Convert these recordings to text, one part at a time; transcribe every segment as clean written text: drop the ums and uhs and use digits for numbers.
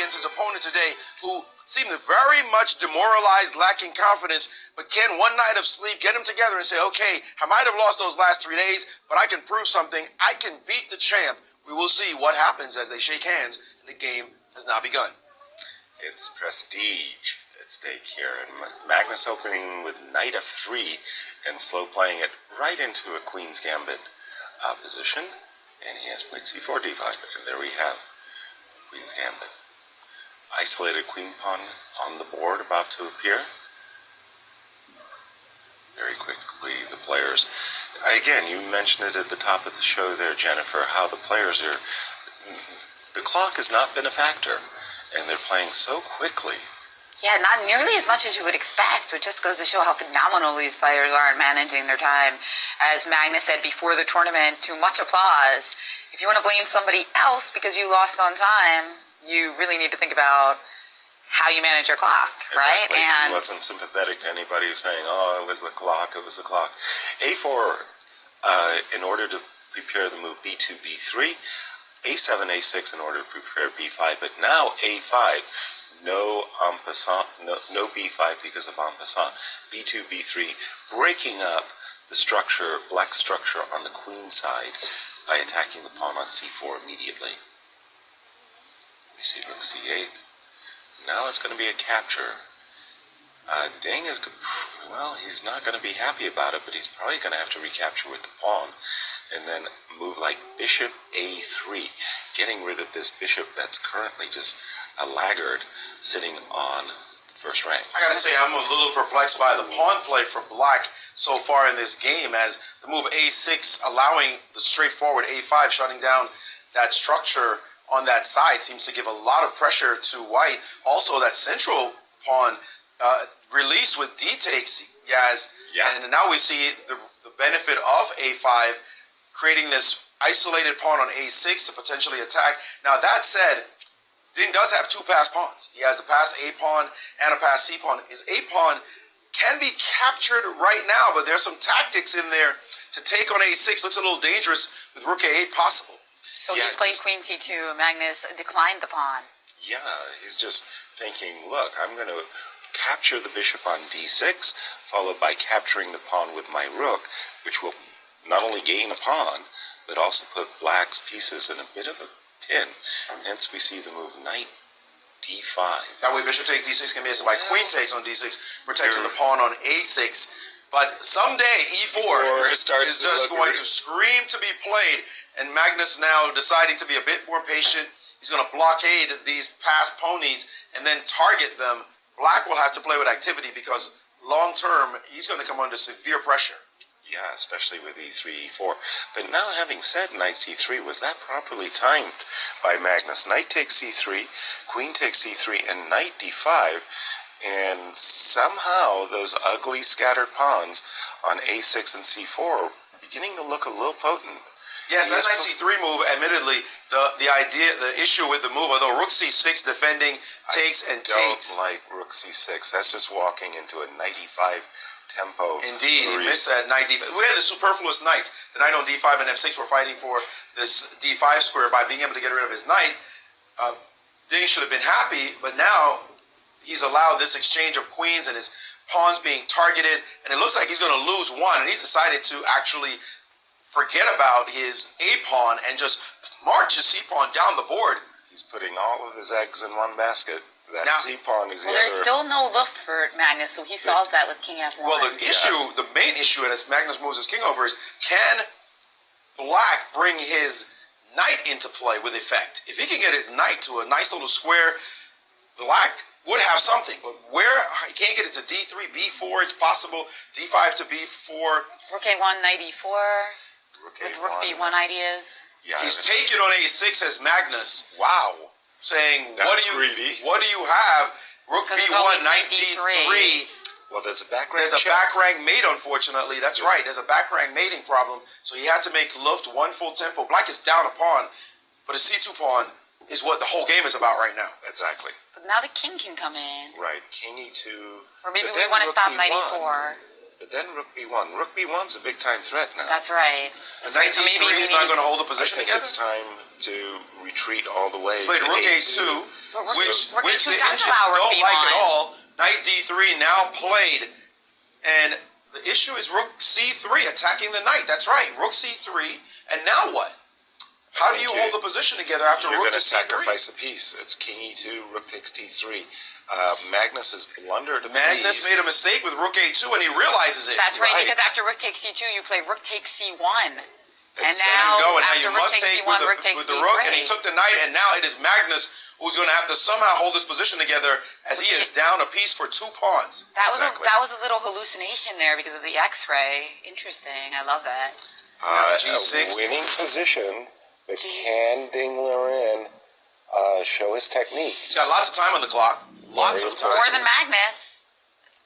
against his opponent today, who seemed very much demoralized, lacking confidence. But can one night of sleep get him together and say, okay, I might have lost those last 3 days, but I can prove something. I can beat the champ. We will see what happens as they shake hands, and the game has now begun. It's prestige at stake here, and Magnus opening with knight f3 and slow playing it right into a queen's gambit position, and he has played c4, d5, and there we have queen's gambit. Isolated queen pawn on the board about to appear. Very quickly, the players, again, you mentioned it at the top of the show there, Jennifer, how the players are, the clock has not been a factor, and they're playing so quickly. Yeah, not nearly as much as you would expect, which just goes to show how phenomenal these players are in managing their time. As Magnus said before the tournament, to much applause. If you want to blame somebody else because you lost on time, you really need to think about how you manage your clock, right? Exactly. And he wasn't sympathetic to anybody who's saying, oh, it was the clock, it was the clock. A4, in order to prepare the move B2, B3, A7, A6 in order to prepare B5, but now A5, no en passant, no B5 because of en passant. B2, B3, breaking up the structure, black structure on the queen side by attacking the pawn on C4 immediately. We see rook C8. Now it's going to be a capture. Deng is, well, he's not going to be happy about it, but he's probably going to have to recapture with the pawn and then move like bishop A3, getting rid of this bishop that's currently just a laggard sitting on the first rank. I gotta say, I'm a little perplexed by the pawn play for black so far in this game, as the move A6 allowing the straightforward A5 shutting down that structure on that side seems to give a lot of pressure to white. Also, that central pawn release with D takes, Yaz, and now we see the benefit of A5 creating this isolated pawn on A6 to potentially attack. Now that said, Deng does have two passed pawns. He has a passed A pawn and a passed C pawn. His A pawn can be captured right now, but there's some tactics in there to take on A6. Looks a little dangerous with rook A8 possible. so he's played queen C2. Magnus declined the pawn. Yeah, he's just thinking, look, I'm going to capture the bishop on D6, followed by capturing the pawn with my rook, which will not only gain a pawn, but also put black's pieces in a bit of a pin. Hence we see the move knight D5. That way bishop takes D6 can be answered by queen takes on D6, protecting the pawn on A6. But someday E4 is just going to scream to be played, and Magnus now deciding to be a bit more patient. He's going to blockade these passed ponies and then target them. Black will have to play with activity because long term he's going to come under severe pressure. Yeah, especially with E3, E4. But now, having said knight C3, was that properly timed by Magnus? Knight takes C3, queen takes C3, and knight D5, and somehow those ugly scattered pawns on A6 and C4 are beginning to look a little potent. Yes, that knight C3 move, admittedly, the issue with the move, although rook C6 defending takes and takes. I don't like rook C6. That's just walking into a knight E5 tempo. Indeed, he missed that knight D5. We had the superfluous knights. The knight on D5 and F6 were fighting for this D5 square by being able to get rid of his knight. Deng should have been happy, but now he's allowed this exchange of queens and his pawns being targeted, and it looks like he's going to lose one, and he's decided to actually forget about his A pawn and just march his C pawn down the board. He's putting all of his eggs in one basket. That now, C pawn is the there's still no luft for Magnus, so he solves that with king F1. Well, the main issue, and as Magnus moves his king over, is can black bring his knight into play with effect? If he can get his knight to a nice little square, black would have something. But where he can't get it to D3, B4, it's possible. D5 to B4. Rook A1, knight E4. With rook B1 ideas. Yeah, he's taken on A6 as Magnus. Wow. Saying, that's greedy. What do you have? Rook B1, knight D3. Well, there's a back rank. There's a back rank mate, unfortunately. That's right. There's a back rank mating problem. So he had to make luft one full tempo. Black is down a pawn, but a C2 pawn is what the whole game is about right now. Exactly. But now the king can come in. Right, king E2. Or maybe we want to stop knight E4. But then rook B1. Rook B1's a big time threat now. That's right. And knight D3 is not going to hold the position I think together? it's time to retreat all the way. Played to Rook A2. But which Rook the A2 does Indians allow Rook don't like B1. at all. Knight D3 now played, and the issue is Rook C3 attacking the knight. That's right, Rook C3, and now what? How do you hold the position together after You're Rook going to to C3? sacrifice a piece. It's King E2, Rook takes T3. Magnus has blundered. Magnus made a mistake with Rook A2, and he realizes it. That's right, because after Rook takes C2, you play Rook takes C1. And now, and now you after Rook must takes take C1, Rook takes with the Rook, and he D3. took the knight, and now it is Magnus who's going to have to somehow hold this position together as he is down a piece for 2 pawns. That was a little hallucination there because of the X-ray. Interesting. I love that. G6. A winning position, but can Ding Liren show his technique? He's got lots of time on the clock. Lots of time. More than Magnus.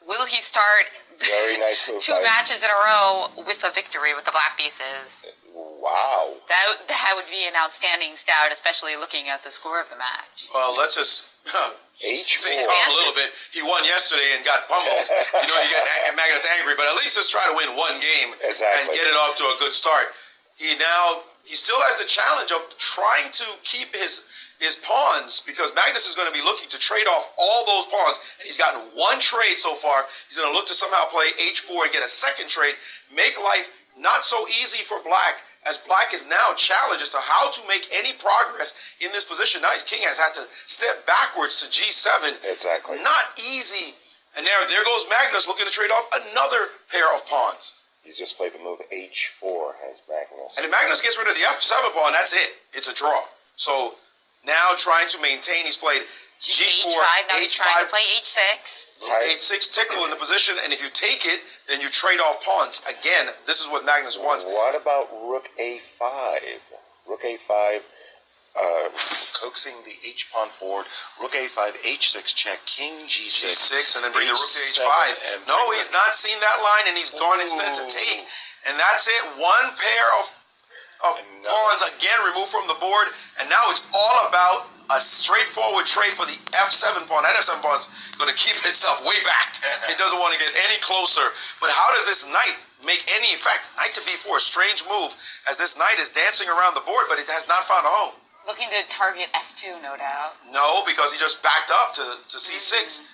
Will he start Very nice move. 2 matches in a row with a victory with the black pieces? Wow. That would be an outstanding stout, especially looking at the score of the match. Well, let's just H4. calm a little bit. He won yesterday and got pummeled. You know, you get Magnus angry, but at least let's try to win 1 game and get it off to a good start. He still has the challenge of trying to keep his pawns, because Magnus is going to be looking to trade off all those pawns, and he's gotten 1 trade so far. He's going to look to somehow play H4 and get a second trade, make life not so easy for Black, as Black is now challenged as to how to make any progress in this position. Now his king has had to step backwards to G7. Exactly. It's not easy. And there goes Magnus looking to trade off another pair of pawns. He's just played the move H4 as Magnus. And if Magnus gets rid of the F7 pawn, that's it. It's a draw. So now trying to maintain, he's played G4, H5, now he's trying to H5, play H6. H6 tickle in the position, and if you take it, then you trade off pawns. Again, this is what Magnus wants. What about Rook A5? Rook A5, coaxing the H pawn forward. Rook A5, H6 check, King G6. G6, and then bring the Rook to H7, H5. No, he's not seen that line, and he's gone instead to take. And that's it. 1 pair of pawns again removed from the board, and now it's all about a straightforward trade for the F7 pawn. That F7 pawn's going to keep itself way back. It doesn't want to get any closer. But how does this knight make any effect? Knight to B4, strange move, as this knight is dancing around the board, but it has not found a home. Looking to target F2, no doubt. No, because he just backed up to C6,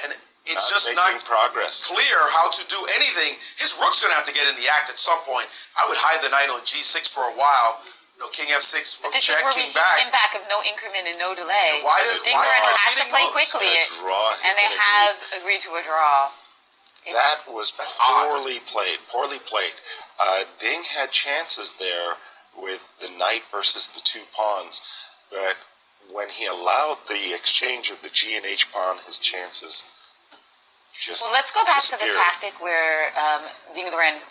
and it's just not progress. clear how to do anything. His rook's going to have to get in the act at some point. I would hide the knight on G6 for a while. No, King F6, rook This check, is where king we see back. the impact of no increment and no delay. Why does Liren has to repeating play moves? quickly, A draw has and they been have agreed to a draw. That was That's poorly played. Poorly played. Ding had chances there with the knight versus the 2 pawns, but when he allowed the exchange of the G and H pawn, his chances just Well, let's go back to the disappeared. tactic where Ding Liren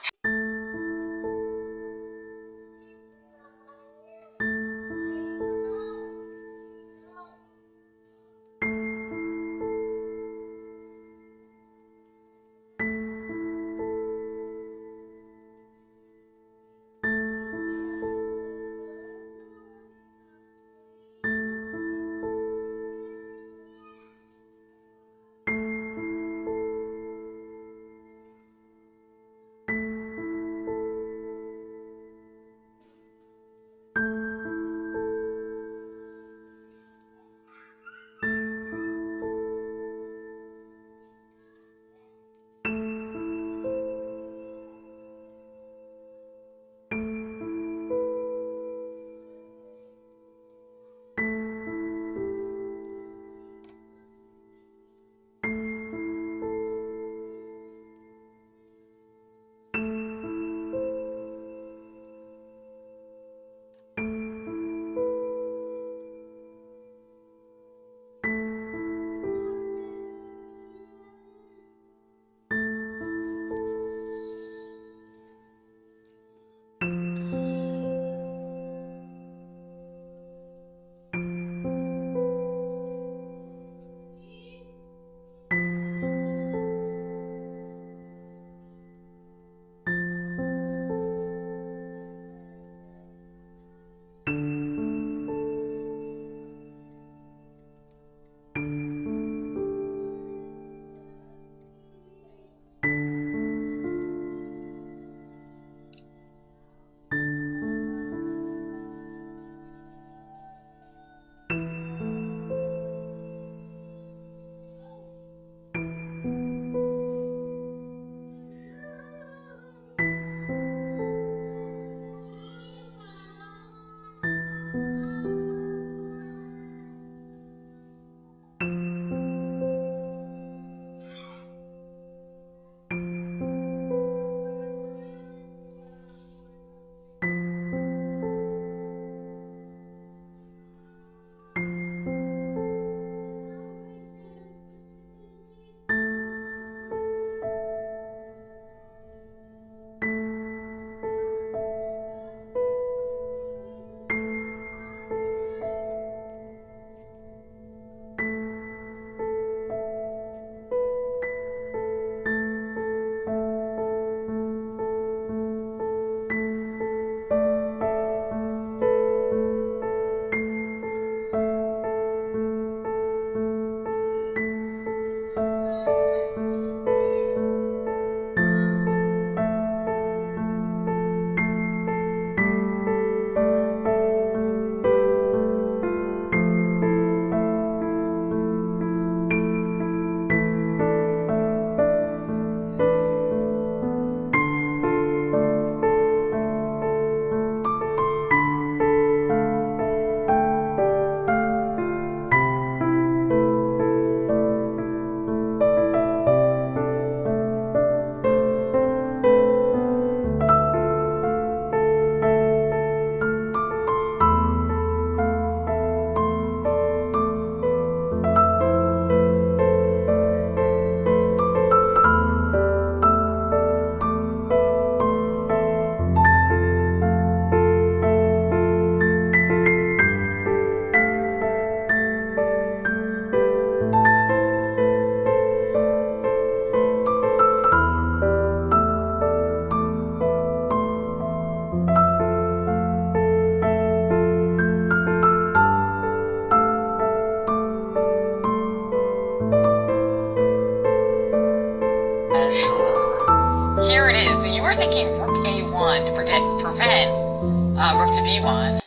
to prevent rook to b1,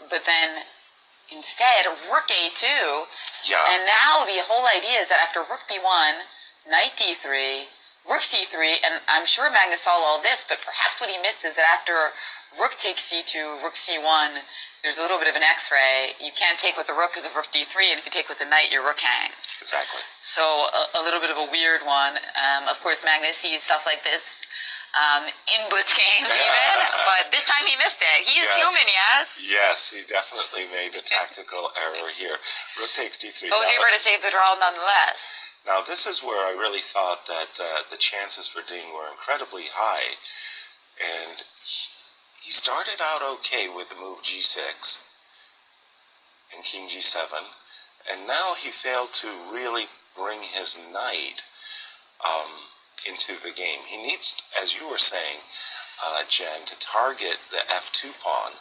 but then instead rook a2. Yeah. And now the whole idea is that after rook b1, knight d3, rook c3, and I'm sure Magnus saw all this, but perhaps what he missed is that after rook takes c2, rook c1, there's a little bit of an X-ray. You can't take with the rook because of rook d3, and if you take with the knight, your rook hangs. Exactly. So a little bit of a weird one. Of course, Magnus sees stuff like this in Blitz games even, but this time he missed it. He is human, yes? Yes, he definitely made a tactical error here. Rook takes d3. But was able to save the draw nonetheless. Now, this is where I really thought that the chances for Ding were incredibly high. And he started out okay with the move g6 and king g7. And now he failed to really bring his knight into the game. He needs, as you were saying, Jen, to target the f2 pawn.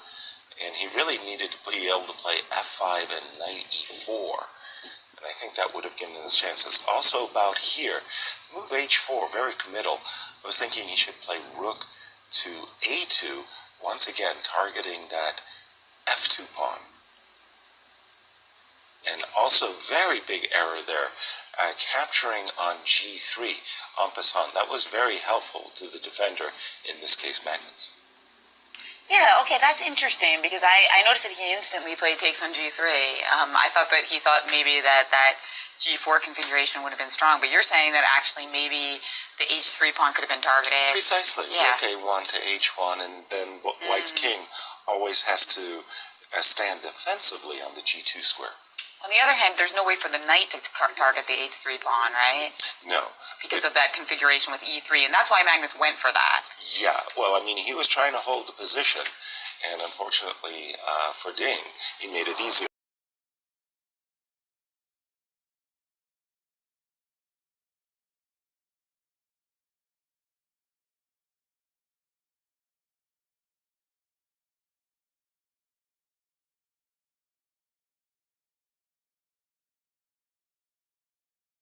And he really needed to be able to play f5 and knight e4. And I think that would have given him his chances. Also about here, move h4, very committal. I was thinking he should play rook to a2, once again targeting that f2 pawn. And also very big error there, capturing on g3, en passant. That was very helpful to the defender, in this case Magnus. Yeah, okay, that's interesting because I noticed that he instantly played takes on g3. I thought that he thought maybe that g4 configuration would have been strong, but you're saying that actually maybe the h3 pawn could have been targeted. Precisely. Yeah. Rook a1 to h1, and then White's king always has to stand defensively on the g2 square. On the other hand, there's no way for the knight to target the h3 pawn, right? No. Because of that configuration with e3, and that's why Magnus went for that. Yeah, well, I mean, he was trying to hold the position, and unfortunately for Ding, he made it easier.